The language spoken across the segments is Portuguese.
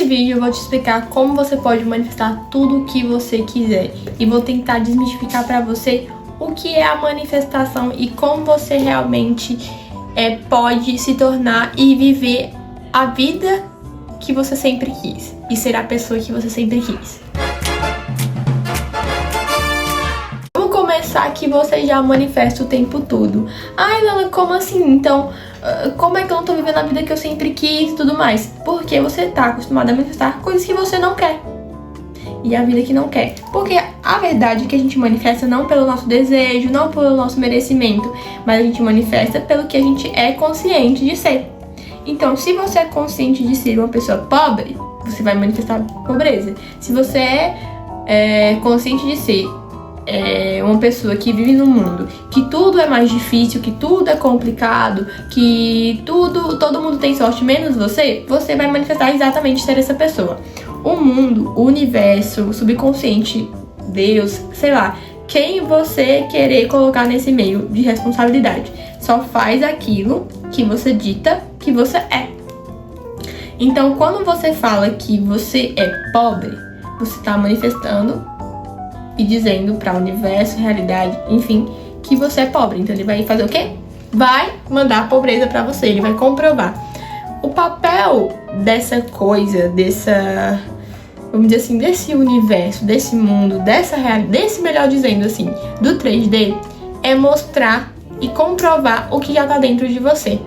vídeo eu vou te explicar como você pode manifestar tudo o que você quiser e vou tentar desmistificar para você o que é a manifestação e como você realmente pode se tornar e viver a vida que você sempre quis e ser a pessoa que você sempre quis. Vamos começar que você já manifesta o tempo todo. Ai, Lana, como assim? Então, como é que eu não tô vivendo a vida que eu sempre quis e tudo mais? Porque você tá acostumado a manifestar coisas que você não quer. E a vida que não quer. Porque a verdade é que a gente manifesta não pelo nosso desejo, não pelo nosso merecimento, mas a gente manifesta pelo que a gente é consciente de ser. Então, se você é consciente de ser uma pessoa pobre, você vai manifestar pobreza. Se você é consciente de ser uma pessoa que vive num mundo que tudo é mais difícil, que tudo é complicado, que todo mundo tem sorte menos você vai manifestar exatamente ser essa pessoa. O mundo, o universo, o subconsciente, Deus, sei lá, quem você querer colocar nesse meio de responsabilidade, só faz aquilo que você dita que você é. Então, quando você fala que você é pobre, você está manifestando e dizendo para o universo, realidade, enfim, que você é pobre. Então ele vai fazer o quê? Vai mandar a pobreza para você, ele vai comprovar. O papel dessa coisa, vamos dizer assim, desse universo, desse mundo, dessa realidade, melhor dizendo assim, do 3D, é mostrar e comprovar o que já tá dentro de você.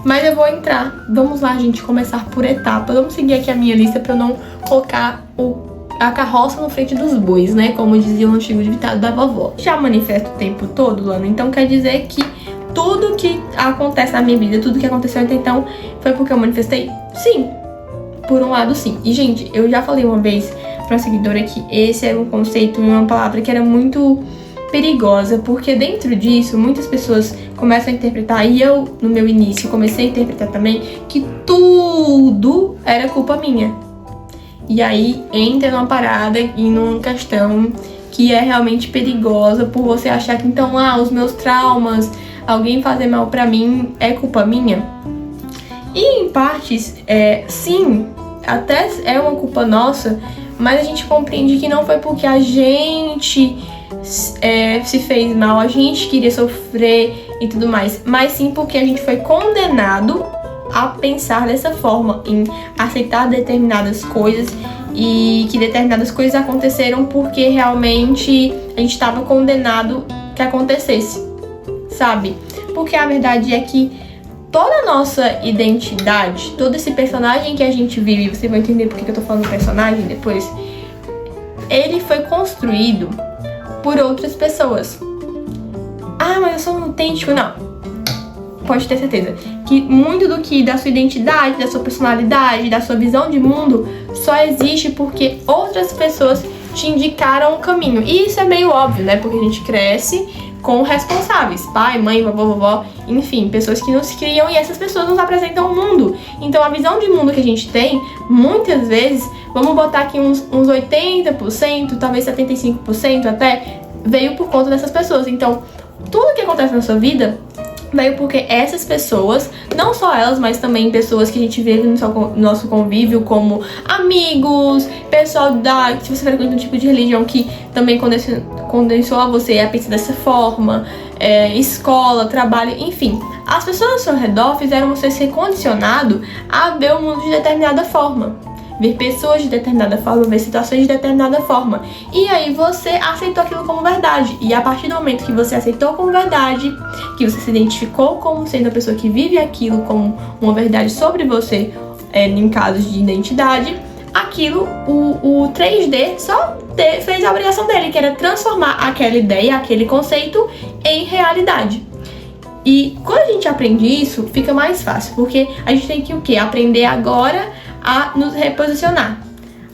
Mas eu vou entrar, vamos lá, gente, começar por etapas. Vamos seguir aqui a minha lista para eu não colocar a carroça na frente dos bois, né? Como dizia o antigo ditado da vovó. Já manifesto o tempo todo, Lana, então quer dizer que tudo que acontece na minha vida, tudo que aconteceu até então, foi porque eu manifestei? Sim, por um lado sim. E, gente, eu já falei uma vez pra uma seguidora que esse era um conceito e uma palavra que era muito perigosa, porque dentro disso, muitas pessoas começam a interpretar, e eu, no meu início, comecei a interpretar também, que tudo era culpa minha. E aí entra numa parada e numa questão que é realmente perigosa por você achar que então, os meus traumas, alguém fazer mal pra mim é culpa minha. E em partes, sim, até é uma culpa nossa, mas a gente compreende que não foi porque a gente se fez mal, a gente queria sofrer e tudo mais, mas sim porque a gente foi condenado a pensar dessa forma, em aceitar determinadas coisas e que determinadas coisas aconteceram porque realmente a gente estava condenado que acontecesse, sabe? Porque a verdade é que toda a nossa identidade, todo esse personagem que a gente vive, você vai entender porque que eu tô falando personagem depois, ele foi construído por outras pessoas. Mas eu sou um autêntico. Não. Pode ter certeza que muito do que da sua identidade, da sua personalidade, da sua visão de mundo só existe porque outras pessoas te indicaram o caminho. E isso é meio óbvio, né? Porque a gente cresce com responsáveis, pai, mãe, vovó, enfim, pessoas que nos criam e essas pessoas nos apresentam o mundo. Então a visão de mundo que a gente tem, muitas vezes, vamos botar aqui uns 80%, talvez 75% até, veio por conta dessas pessoas. Então, tudo que acontece na sua vida veio porque essas pessoas, não só elas, mas também pessoas que a gente vê no nosso convívio, como amigos, pessoal se você frequenta um tipo de religião que também condensou a você a pensar dessa forma, escola, trabalho, enfim. As pessoas ao seu redor fizeram você ser condicionado a ver o mundo de determinada forma, ver pessoas de determinada forma, ver situações de determinada forma. E aí você aceitou aquilo como verdade. E a partir do momento que você aceitou como verdade, que você se identificou como sendo a pessoa que vive aquilo como uma verdade sobre você, em casos de identidade, aquilo, o 3D só fez a obrigação dele, que era transformar aquela ideia, aquele conceito em realidade. E quando a gente aprende isso, fica mais fácil, porque a gente tem que o quê? Aprender agora a nos reposicionar,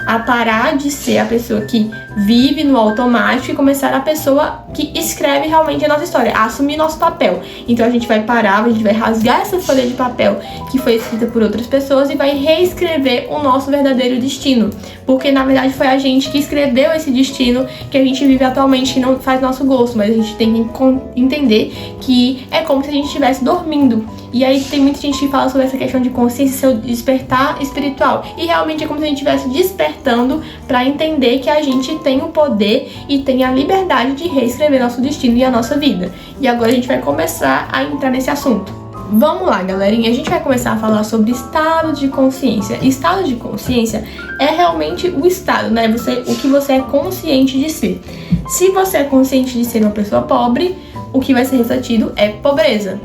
a parar de ser a pessoa que vive no automático e começar a pessoa que escreve realmente a nossa história, a assumir nosso papel. Então a gente vai parar, a gente vai rasgar essa folha de papel que foi escrita por outras pessoas e vai reescrever o nosso verdadeiro destino. Porque na verdade foi a gente que escreveu esse destino que a gente vive atualmente, que não faz nosso gosto, mas a gente tem que entender que é como se a gente estivesse dormindo. E aí tem muita gente que fala sobre essa questão de consciência, seu despertar espiritual. E realmente é como se a gente estivesse despertando para entender que a gente tem o poder e tem a liberdade de reescrever nosso destino e a nossa vida. E agora a gente vai começar a entrar nesse assunto. Vamos lá, galerinha, a gente vai começar a falar sobre estado de consciência. Estado de consciência é realmente o estado, né? O que você é consciente de ser. Se você é consciente de ser uma pessoa pobre, o que vai ser refletido é pobreza.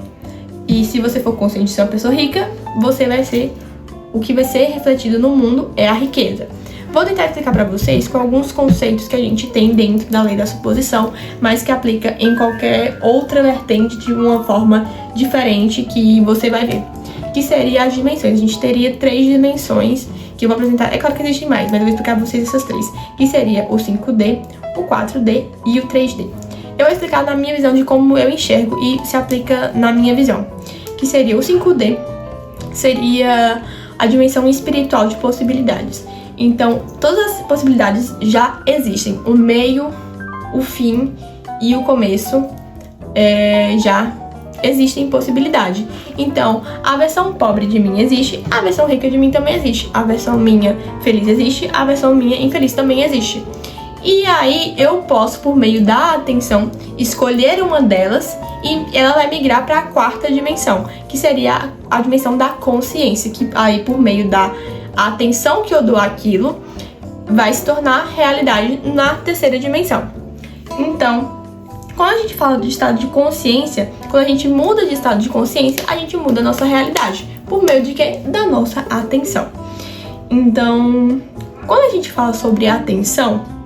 E se você for consciente de ser uma pessoa rica, o que vai ser refletido no mundo é a riqueza. Vou tentar explicar para vocês com alguns conceitos que a gente tem dentro da lei da suposição, mas que aplica em qualquer outra vertente de uma forma diferente que você vai ver. Que seria as dimensões. A gente teria 3 dimensões que eu vou apresentar. É claro que existem mais, mas eu vou explicar para vocês essas 3. Que seria o 5D, o 4D e o 3D. Eu vou explicar na minha visão de como eu enxergo e se aplica na minha visão. Que seria o 5D, seria a dimensão espiritual de possibilidades. Então, todas as possibilidades já existem. O meio, o fim e o começo já existem possibilidade. Então, a versão pobre de mim existe, a versão rica de mim também existe. A versão minha feliz existe, a versão minha infeliz também existe. E aí eu posso, por meio da atenção, escolher uma delas e ela vai migrar para a 4ª dimensão, que seria a dimensão da consciência, que aí por meio da atenção que eu dou àquilo vai se tornar realidade na 3ª dimensão. Então, quando a gente fala de estado de consciência, quando a gente muda de estado de consciência, a gente muda a nossa realidade. Por meio de quê? Da nossa atenção. Então, quando a gente fala sobre atenção,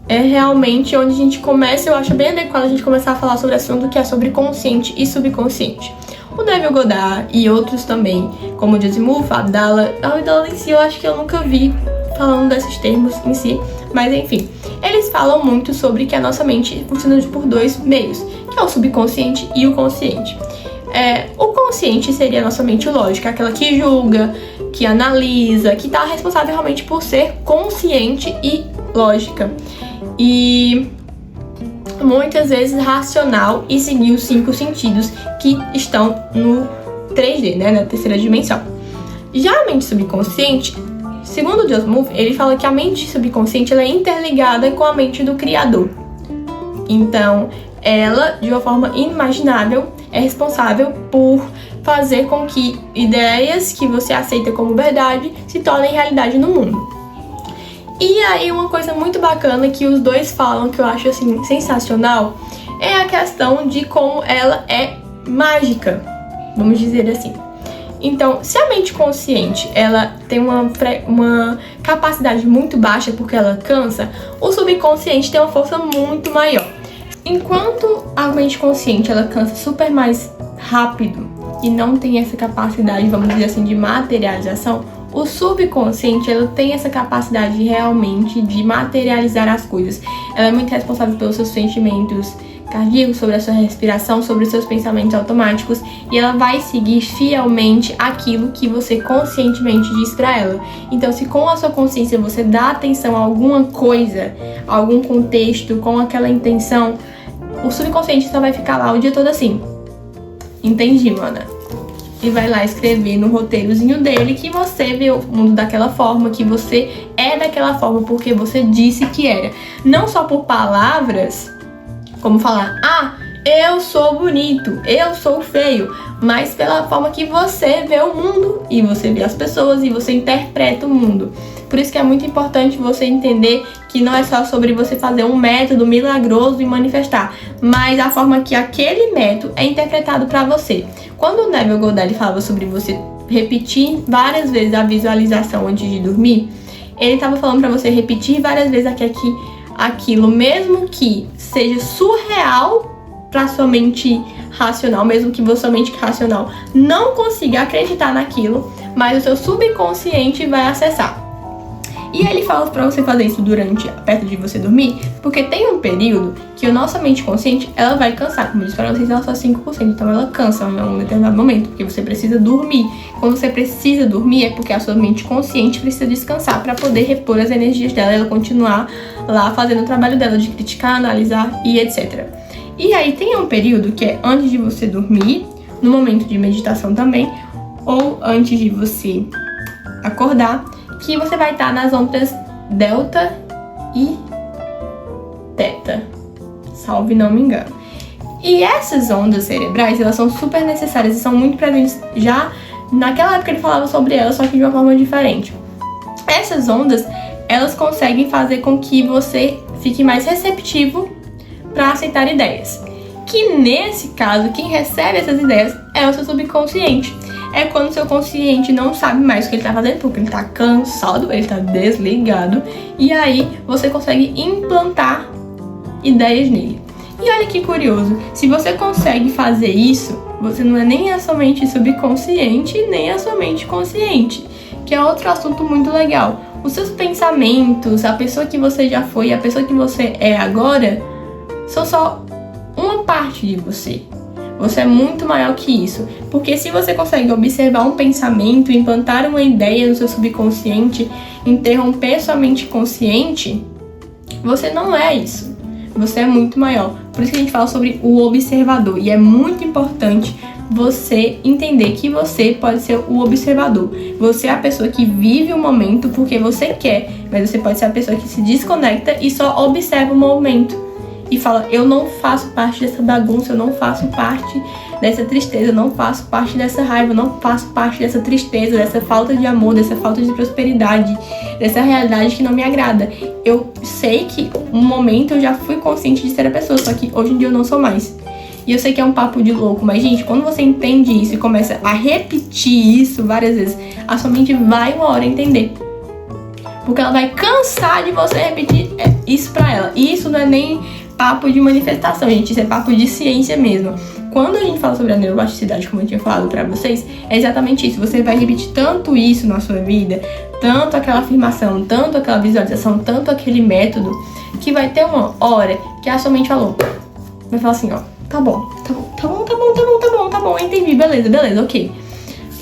é realmente onde a gente começa, eu acho bem adequado a gente começar a falar sobre o assunto que é sobre consciente e subconsciente. O Neville Goddard e outros também, como o Asimov, a Abdala em si, eu acho que eu nunca vi falando desses termos em si, mas enfim, eles falam muito sobre que a nossa mente funciona por 2 meios, que é o subconsciente e o consciente. O consciente seria a nossa mente lógica, aquela que julga, que analisa, que está responsável realmente por ser consciente e lógica. E muitas vezes racional e seguir os 5 sentidos que estão no 3D, né, na 3ª dimensão. Já a mente subconsciente, segundo o Asimov, ele fala que a mente subconsciente ela é interligada com a mente do Criador. Então, ela, de uma forma inimaginável, é responsável por fazer com que ideias que você aceita como verdade se tornem realidade no mundo. E aí uma coisa muito bacana que os dois falam, que eu acho assim sensacional, é a questão de como ela é mágica, vamos dizer assim. Então, se a mente consciente ela tem uma capacidade muito baixa porque ela cansa, o subconsciente tem uma força muito maior. Enquanto a mente consciente ela cansa super mais rápido e não tem essa capacidade, vamos dizer assim, de materialização, o subconsciente ela tem essa capacidade realmente de materializar as coisas. Ela é muito responsável pelos seus sentimentos cardíacos, sobre a sua respiração, sobre os seus pensamentos automáticos, e ela vai seguir fielmente aquilo que você conscientemente diz para ela. Então, se com a sua consciência você dá atenção a alguma coisa, a algum contexto, com aquela intenção, o subconsciente só vai ficar lá o dia todo assim: entendi, mana. E vai lá escrever no roteirozinho dele que você vê o mundo daquela forma, que você é daquela forma porque você disse que era. Não só por palavras, como falar, eu sou bonito, eu sou feio, mas pela forma que você vê o mundo, e você vê as pessoas, e você interpreta o mundo. Por isso que é muito importante você entender que não é só sobre você fazer um método milagroso e manifestar, mas a forma que aquele método é interpretado para você. Quando o Neville Goddard falava sobre você repetir várias vezes a visualização antes de dormir, ele estava falando para você repetir várias vezes aquilo, mesmo que seja surreal para sua mente racional, mesmo que sua mente racional não consiga acreditar naquilo, mas o seu subconsciente vai acessar. E ele fala pra você fazer isso perto de você dormir, porque tem um período que a nossa mente consciente, ela vai cansar. Como eu disse pra vocês, ela é só 5%, então ela cansa em um determinado momento, porque você precisa dormir. Quando você precisa dormir, é porque a sua mente consciente precisa descansar pra poder repor as energias dela e ela continuar lá fazendo o trabalho dela de criticar, analisar e etc. E aí tem um período que é antes de você dormir, no momento de meditação também, ou antes de você acordar, que você vai estar nas ondas delta e teta, salve não me engano. E essas ondas cerebrais, elas são super necessárias e são muito presentes já naquela época. Ele falava sobre elas, só que de uma forma diferente. Essas ondas, elas conseguem fazer com que você fique mais receptivo para aceitar ideias. Que nesse caso, quem recebe essas ideias é o seu subconsciente. É quando o seu consciente não sabe mais o que ele tá fazendo, porque ele tá cansado, ele tá desligado, e aí você consegue implantar ideias nele. E olha que curioso, se você consegue fazer isso, você não é nem a sua mente subconsciente, nem a sua mente consciente, que é outro assunto muito legal. Os seus pensamentos, a pessoa que você já foi, a pessoa que você é agora, são só uma parte de você. Você é muito maior que isso. Porque se você consegue observar um pensamento, implantar uma ideia no seu subconsciente, interromper sua mente consciente, você não é isso. Você é muito maior. Por isso que a gente fala sobre o observador. E é muito importante você entender que você pode ser o observador. Você é a pessoa que vive o momento porque você quer, mas você pode ser a pessoa que se desconecta e só observa o momento. E fala, eu não faço parte dessa bagunça, eu não faço parte dessa tristeza, eu não faço parte dessa raiva, eu não faço parte dessa tristeza, dessa falta de amor, dessa falta de prosperidade, dessa realidade que não me agrada. Eu sei que um momento eu já fui consciente de ser a pessoa, só que hoje em dia eu não sou mais. E eu sei que é um papo de louco, mas gente, quando você entende isso e começa a repetir isso várias vezes, a sua mente vai uma hora entender. Porque ela vai cansar de você repetir isso pra ela. E isso não é nem papo de manifestação, gente, isso é papo de ciência mesmo. Quando a gente fala sobre a neuroplasticidade, como eu tinha falado pra vocês, é exatamente isso. Você vai repetir tanto isso na sua vida, tanto aquela afirmação, tanto aquela visualização, tanto aquele método, que vai ter uma hora que a sua mente falou, vai falar assim, ó, tá bom, entendi, beleza, ok.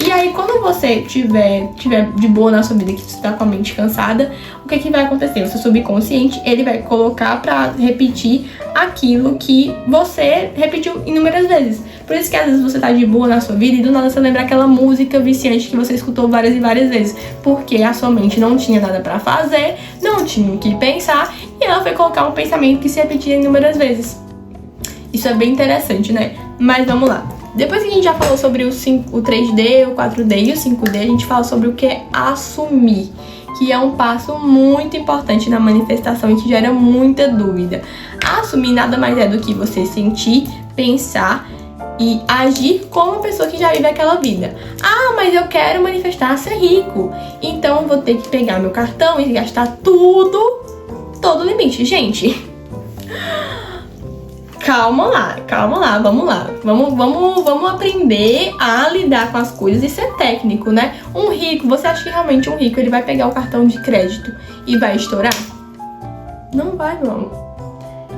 E aí, quando você tiver de boa na sua vida, que você tá com a mente cansada, o que vai acontecer? O seu subconsciente, ele vai colocar pra repetir aquilo que você repetiu inúmeras vezes. Por isso que às vezes você tá de boa na sua vida e do nada você lembra aquela música viciante que você escutou várias e várias vezes. Porque a sua mente não tinha nada pra fazer, não tinha o que pensar, e ela foi colocar um pensamento que se repetia inúmeras vezes. Isso é bem interessante, né? Mas vamos lá. Depois que a gente já falou sobre o 3D, o 4D e o 5D, a gente fala sobre o que é assumir, que é um passo muito importante na manifestação e que gera muita dúvida. Assumir nada mais é do que você sentir, pensar e agir como uma pessoa que já vive aquela vida. Ah, mas eu quero manifestar ser rico, então eu vou ter que pegar meu cartão e gastar tudo, todo o limite. Gente, calma lá, vamos lá. Vamos aprender a lidar com as coisas e ser técnico, né? Um rico, você acha que realmente um rico ele vai pegar o cartão de crédito e vai estourar? Não vai, meu amor.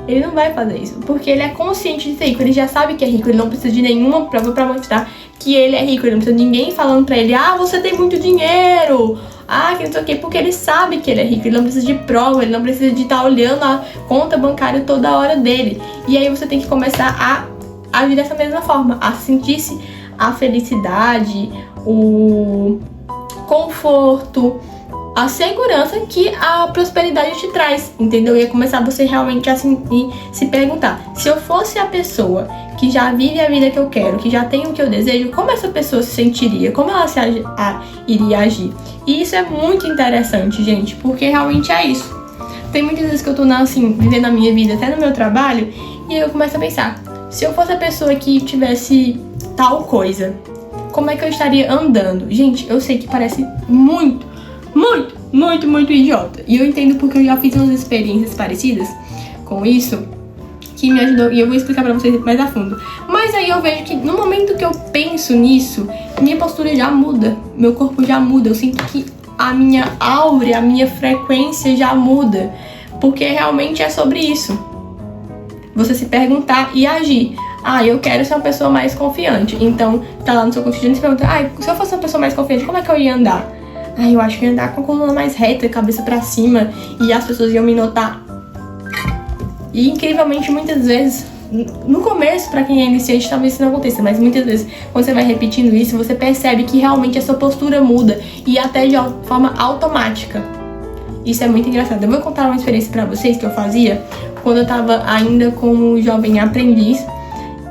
Ele não vai fazer isso, porque ele é consciente de ser rico, ele já sabe que é rico, ele não precisa de nenhuma prova pra mostrar que ele é rico, ele não precisa de ninguém falando pra ele, ah, você tem muito dinheiro, ah, que não sei o quê, porque ele sabe que ele é rico, ele não precisa de prova, ele não precisa de estar olhando a conta bancária toda hora dele. E aí você tem que começar a agir dessa mesma forma, a sentir-se a felicidade, o conforto, a segurança que a prosperidade te traz, entendeu? E é começar você realmente a se perguntar, se eu fosse a pessoa que já vive a vida que eu quero, que já tem o que eu desejo, como essa pessoa se sentiria? Como ela iria agir? E isso é muito interessante, gente, porque realmente é isso. Tem muitas vezes que eu tô assim, vivendo a minha vida, até no meu trabalho, e aí eu começo a pensar, se eu fosse a pessoa que tivesse tal coisa, como é que eu estaria andando? Gente, eu sei que parece muito idiota. E eu entendo porque eu já fiz umas experiências parecidas com isso, que me ajudou, e eu vou explicar pra vocês mais a fundo. Mas aí eu vejo que no momento que eu penso nisso, minha postura já muda, meu corpo já muda, eu sinto que a minha áurea, a minha frequência já muda. Porque realmente é sobre isso. Você se perguntar e agir. Eu quero ser uma pessoa mais confiante. Então, tá lá no seu cotidiano e se pergunta, se eu fosse uma pessoa mais confiante, como é que eu ia andar? Eu acho que ia andar com a coluna mais reta, cabeça pra cima, e as pessoas iam me notar. E incrivelmente, muitas vezes, no começo, pra quem é iniciante, talvez isso não aconteça, mas muitas vezes, quando você vai repetindo isso, você percebe que realmente a sua postura muda, e até de forma automática. Isso é muito engraçado. Eu vou contar uma experiência pra vocês que eu fazia quando eu tava ainda como jovem aprendiz,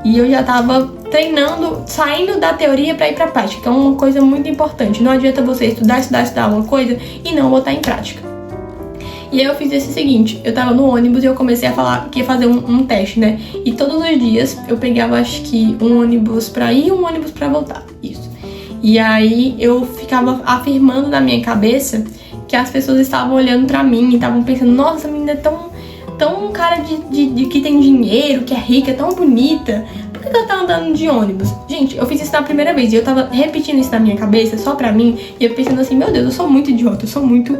e eu já tava treinando, saindo da teoria pra ir pra prática, que é uma coisa muito importante. Não adianta você estudar uma coisa e não botar em prática. E aí eu fiz esse seguinte, eu tava no ônibus e eu comecei a falar que ia fazer um teste, né? E todos os dias eu pegava, acho que, um ônibus pra ir e um ônibus pra voltar, isso. E aí eu ficava afirmando na minha cabeça que as pessoas estavam olhando pra mim e estavam pensando, nossa, essa menina é tão cara de que tem dinheiro, que é rica, é tão bonita. Por que ela tá andando de ônibus? Gente, eu fiz isso na primeira vez e eu tava repetindo isso na minha cabeça, só pra mim. E eu pensando assim, meu Deus, eu sou muito idiota, eu sou muito...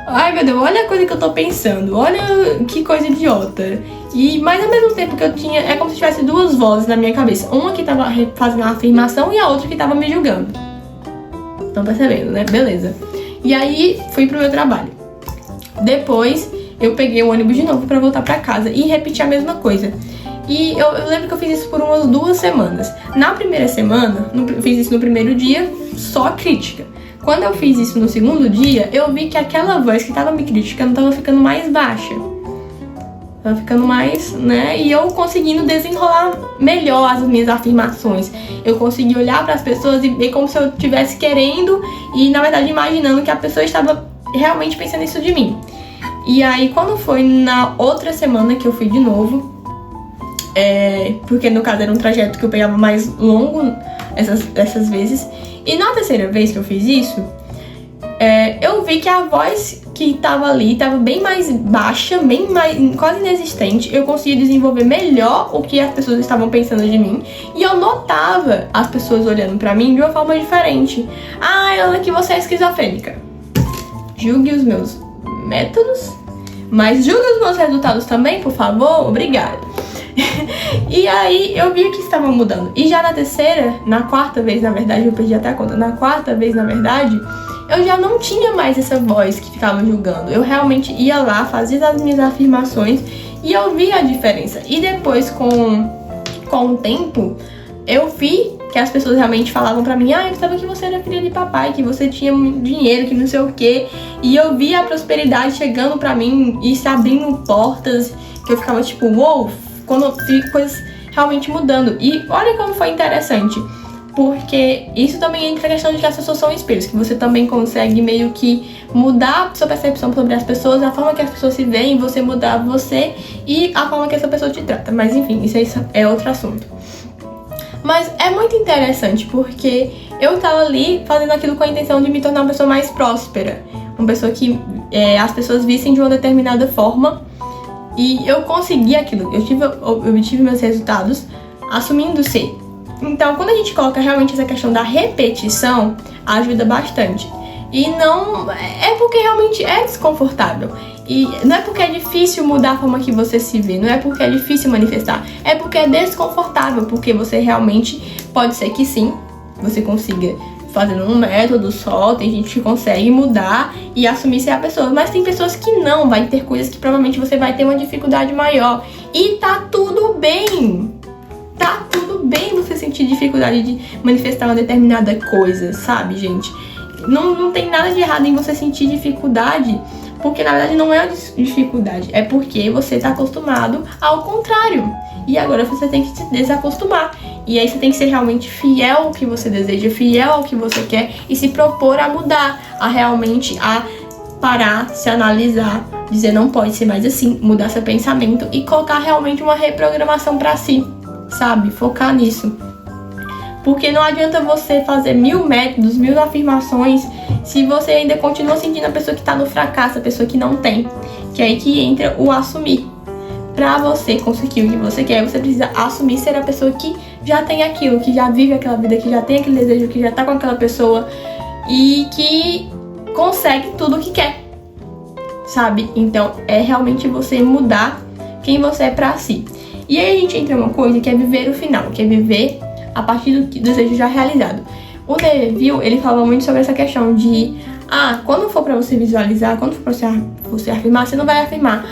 Ai, meu Deus, olha a coisa que eu tô pensando, olha que coisa idiota. Mas ao mesmo tempo que eu tinha, é como se tivesse duas vozes na minha cabeça. Uma que tava fazendo uma afirmação e a outra que tava me julgando. Estão percebendo, né? Beleza. E aí, fui pro meu trabalho. Depois, eu peguei o ônibus de novo pra voltar pra casa e repeti a mesma coisa. E eu lembro que eu fiz isso por umas 2 semanas. Na primeira semana, fiz isso no primeiro dia, só crítica. Quando eu fiz isso no segundo dia, eu vi que aquela voz que tava me criticando tava ficando mais baixa. Tava ficando mais, né? E eu conseguindo desenrolar melhor as minhas afirmações. Eu consegui olhar para as pessoas e ver como se eu estivesse querendo e, na verdade, imaginando que a pessoa estava realmente pensando isso de mim. E aí, quando foi na outra semana que eu fui de novo, porque no caso era um trajeto que eu pegava mais longo essas vezes, e na terceira vez que eu fiz isso, eu vi que a voz que tava ali tava bem mais baixa, bem mais, quase inexistente. Eu conseguia desenvolver melhor o que as pessoas estavam pensando de mim. E eu notava as pessoas olhando pra mim de uma forma diferente. Ana, que você é esquizofrênica. Julgue os meus métodos, mas julgue os meus resultados também, por favor. Obrigada. E aí eu vi que estava mudando. E já na quarta vez, na verdade, eu perdi até a conta. Na quarta vez, na verdade, eu já não tinha mais essa voz que ficava julgando. Eu realmente ia lá, fazia as minhas afirmações e eu via a diferença. E depois, com o tempo, eu vi que as pessoas realmente falavam pra mim, eu pensava que você era filha de papai, que você tinha dinheiro, que não sei o quê. E eu via a prosperidade chegando pra mim e se abrindo portas, que eu ficava tipo, uou, quando eu vi coisas realmente mudando. E olha como foi interessante, porque isso também entra na questão de que as pessoas são espelhos, que você também consegue meio que mudar a sua percepção sobre as pessoas, a forma que as pessoas se veem, você mudar você e a forma que essa pessoa te trata. Mas enfim, isso é outro assunto. Mas é muito interessante, porque eu tava ali fazendo aquilo com a intenção de me tornar uma pessoa mais próspera, uma pessoa que as pessoas vissem de uma determinada forma. E eu consegui aquilo, eu obtive meus resultados assumindo ser. Então, quando a gente coloca realmente essa questão da repetição, ajuda bastante. E não é porque realmente é desconfortável. E não é porque é difícil mudar a forma que você se vê, não é porque é difícil manifestar, é porque é desconfortável, porque você realmente pode ser que sim, você consiga fazendo um método só, tem gente que consegue mudar e assumir ser a pessoa, mas tem pessoas que não, vai ter coisas que provavelmente você vai ter uma dificuldade maior. E tá tudo bem! Tá tudo bem você sentir dificuldade de manifestar uma determinada coisa, sabe, gente? Não tem nada de errado em você sentir dificuldade, porque na verdade não é uma dificuldade, é porque você tá acostumado ao contrário. E agora você tem que se desacostumar. E aí você tem que ser realmente fiel ao que você deseja, fiel ao que você quer e se propor a mudar, a realmente parar, se analisar, dizer não pode ser mais assim, mudar seu pensamento e colocar realmente uma reprogramação pra si, sabe? Focar nisso. Porque não adianta você fazer 1000 métodos, 1000 afirmações, se você ainda continua sentindo a pessoa que tá no fracasso, a pessoa que não tem. Que é aí que entra o assumir. Pra você conseguir o que você quer, você precisa assumir ser a pessoa que já tem aquilo, que já vive aquela vida, que já tem aquele desejo, que já tá com aquela pessoa e que consegue tudo o que quer, sabe? Então é realmente você mudar quem você é pra si. E aí a gente entra em uma coisa que é viver o final, que é viver a partir do desejo já realizado. O Neville, ele falava muito sobre essa questão de quando for pra você visualizar, quando for pra você afirmar, você não vai afirmar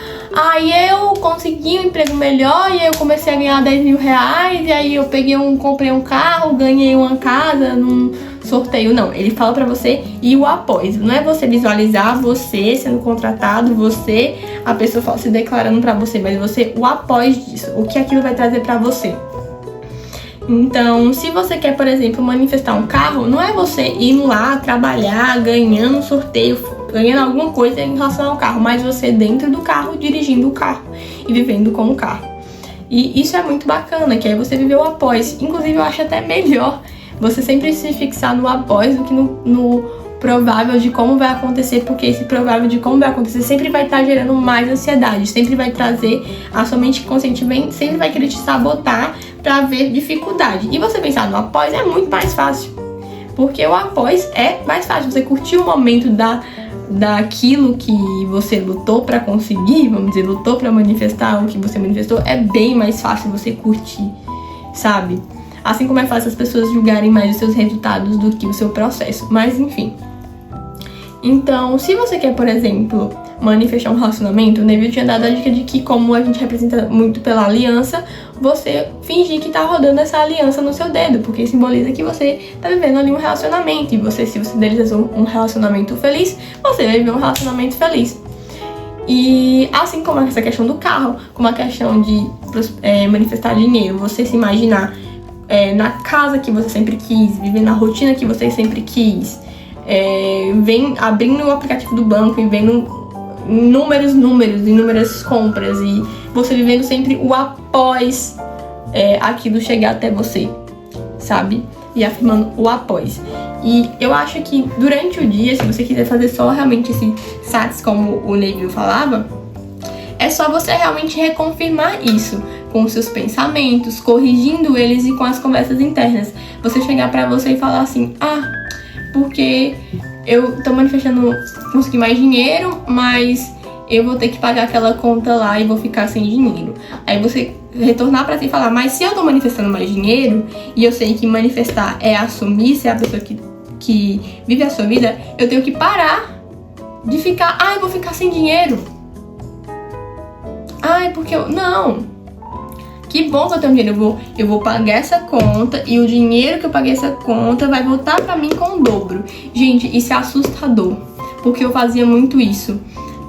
eu consegui um emprego melhor e aí eu comecei a ganhar 10 mil reais e aí eu comprei um carro, ganhei uma casa num sorteio. Não, ele fala pra você e o após. Não é você visualizar você sendo contratado, você, a pessoa se declarando pra você, mas você o após disso, o que aquilo vai trazer pra você. Então, se você quer, por exemplo, manifestar um carro, não é você indo lá trabalhar, ganhando um sorteio, ganhando alguma coisa em relação ao carro, mas você dentro do carro, dirigindo o carro e vivendo com o carro. E isso é muito bacana, que aí você viveu o após. Inclusive, eu acho até melhor você sempre se fixar no após do que no provável de como vai acontecer, porque esse provável de como vai acontecer sempre vai estar gerando mais ansiedade, sempre vai trazer a sua mente consciente, sempre vai querer te sabotar pra ver dificuldade. E você pensar no após é muito mais fácil, porque o após é mais fácil, você curtir o momento daquilo que você lutou pra conseguir, vamos dizer, lutou pra manifestar o que você manifestou, é bem mais fácil você curtir, sabe? Assim como é fácil as pessoas julgarem mais os seus resultados do que o seu processo, mas enfim. Então, se você quer, por exemplo, manifestar um relacionamento, o Neville tinha dado a dica de que, como a gente representa muito pela aliança, você fingir que tá rodando essa aliança no seu dedo, porque simboliza que você tá vivendo ali um relacionamento, e você, se você idealizou um relacionamento feliz, você vai viver um relacionamento feliz. E assim como essa questão do carro, como a questão de manifestar dinheiro, você se imaginar na casa que você sempre quis, viver na rotina que você sempre quis, vem abrindo o aplicativo do banco e vendo inúmeras compras e você vivendo sempre o após aquilo chegar até você, sabe? E afirmando o após. E eu acho que durante o dia, se você quiser fazer só realmente esse SATS, como o Neville falava, é só você realmente reconfirmar isso com os seus pensamentos, corrigindo eles e com as conversas internas. Você chegar pra você e falar assim, porque eu tô manifestando conseguir mais dinheiro, mas eu vou ter que pagar aquela conta lá e vou ficar sem dinheiro. Aí você retornar pra si e falar, mas se eu tô manifestando mais dinheiro, e eu sei que manifestar é assumir, ser a pessoa que vive a sua vida, eu tenho que parar de ficar, eu vou ficar sem dinheiro. Porque não. Que bom que eu tenho dinheiro, eu vou pagar essa conta e o dinheiro que eu paguei essa conta vai voltar pra mim com o dobro. Gente, isso é assustador, porque eu fazia muito isso.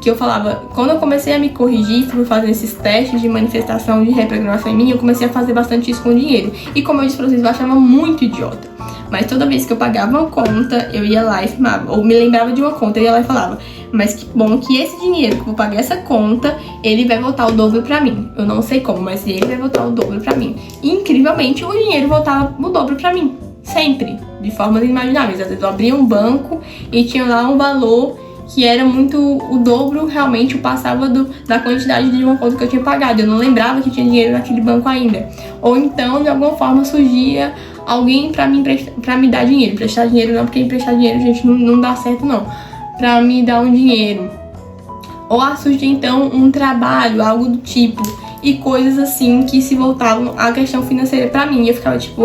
Que eu falava, quando eu comecei a me corrigir, fui fazer esses testes de manifestação, de reprogramação em mim, eu comecei a fazer bastante isso com dinheiro. E como eu disse pra vocês, eu achava muito idiota. Mas toda vez que eu pagava uma conta, eu ia lá e afirmava, ou me lembrava de uma conta, eu ia lá e falava, mas que bom que esse dinheiro que eu vou pagar essa conta, ele vai voltar o dobro pra mim. Eu não sei como, mas ele vai voltar o dobro pra mim. E incrivelmente, o dinheiro voltava o dobro pra mim. Sempre. De formas inimagináveis. Às vezes eu abria um banco e tinha lá um valor que era muito o dobro, realmente, passava da quantidade de uma conta que eu tinha pagado. Eu não lembrava que tinha dinheiro naquele banco ainda. Ou então, de alguma forma, surgia alguém pra me dar dinheiro. Emprestar dinheiro não, porque emprestar dinheiro, gente, não dá certo, não. Pra me dar um dinheiro. Ou surgia, então, um trabalho, algo do tipo. E coisas assim que se voltavam à questão financeira pra mim. E eu ficava tipo,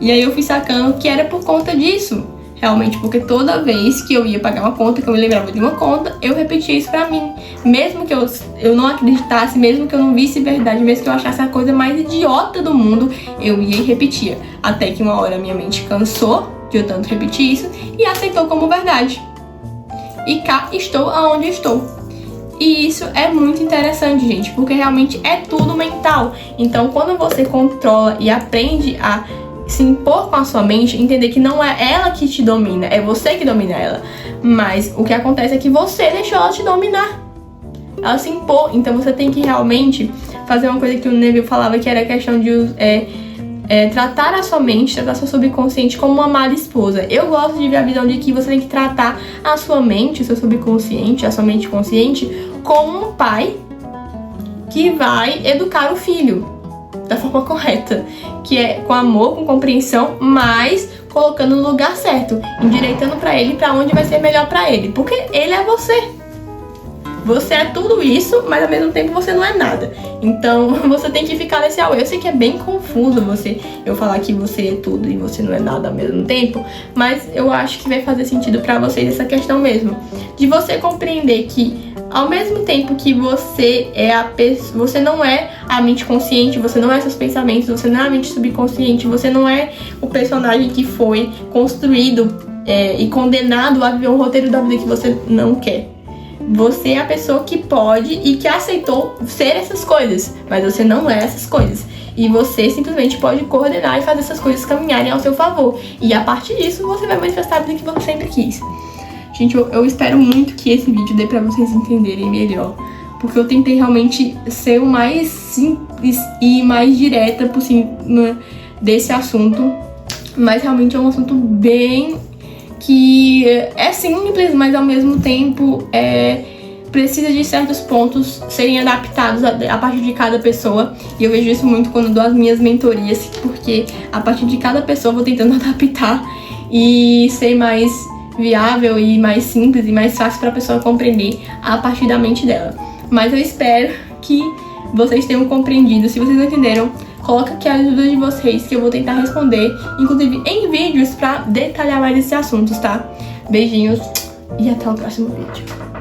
E aí eu fui sacando que era por conta disso. Realmente, porque toda vez que eu ia pagar uma conta, que eu me lembrava de uma conta, eu repetia isso pra mim. Mesmo que eu não acreditasse, mesmo que eu não visse verdade, mesmo que eu achasse a coisa mais idiota do mundo, eu ia e repetia. Até que uma hora minha mente cansou de eu tanto repetir isso e aceitou como verdade. E cá estou aonde estou. E isso é muito interessante, gente, porque realmente é tudo mental. Então, quando você controla e aprende a se impor com a sua mente, entender que não é ela que te domina, é você que domina ela. Mas o que acontece é que você deixou ela te dominar. Ela se impor. Então você tem que realmente fazer uma coisa que o Neville falava, que era a questão de tratar a sua mente, tratar a sua subconsciente como uma amada esposa. Eu gosto de ver a visão de que você tem que tratar a sua mente, o seu subconsciente, a sua mente consciente, como um pai que vai educar o filho. da forma correta, que é com amor, com compreensão, mas colocando no lugar certo, endireitando pra ele pra onde vai ser melhor pra ele, porque ele é você. Você é tudo isso, mas ao mesmo tempo você não é nada. Então você tem que ficar nesse auê. Eu sei que é bem confuso eu falar que você é tudo e você não é nada ao mesmo tempo, mas eu acho que vai fazer sentido pra vocês essa questão mesmo, de você compreender que ao mesmo tempo que você é a pessoa, você não é a mente consciente, você não é seus pensamentos, você não é a mente subconsciente, você não é o personagem que foi construído e condenado a viver um roteiro da vida que você não quer. Você é a pessoa que pode e que aceitou ser essas coisas, mas você não é essas coisas. E você simplesmente pode coordenar e fazer essas coisas caminharem ao seu favor. E a partir disso, você vai manifestar a vida que você sempre quis. Gente, eu espero muito que esse vídeo dê pra vocês entenderem melhor, porque eu tentei realmente ser o mais simples e mais direta possível desse assunto, mas realmente é um assunto bem que é simples, mas ao mesmo tempo precisa de certos pontos serem adaptados a partir de cada pessoa. E eu vejo isso muito quando dou as minhas mentorias, porque a partir de cada pessoa eu vou tentando adaptar e ser mais viável e mais simples e mais fácil para a pessoa compreender a partir da mente dela. Mas eu espero que vocês tenham compreendido. Se vocês não entenderam, coloca aqui as dúvidas de vocês que eu vou tentar responder, inclusive em vídeos, para detalhar mais esses assuntos, tá? Beijinhos e até o próximo vídeo.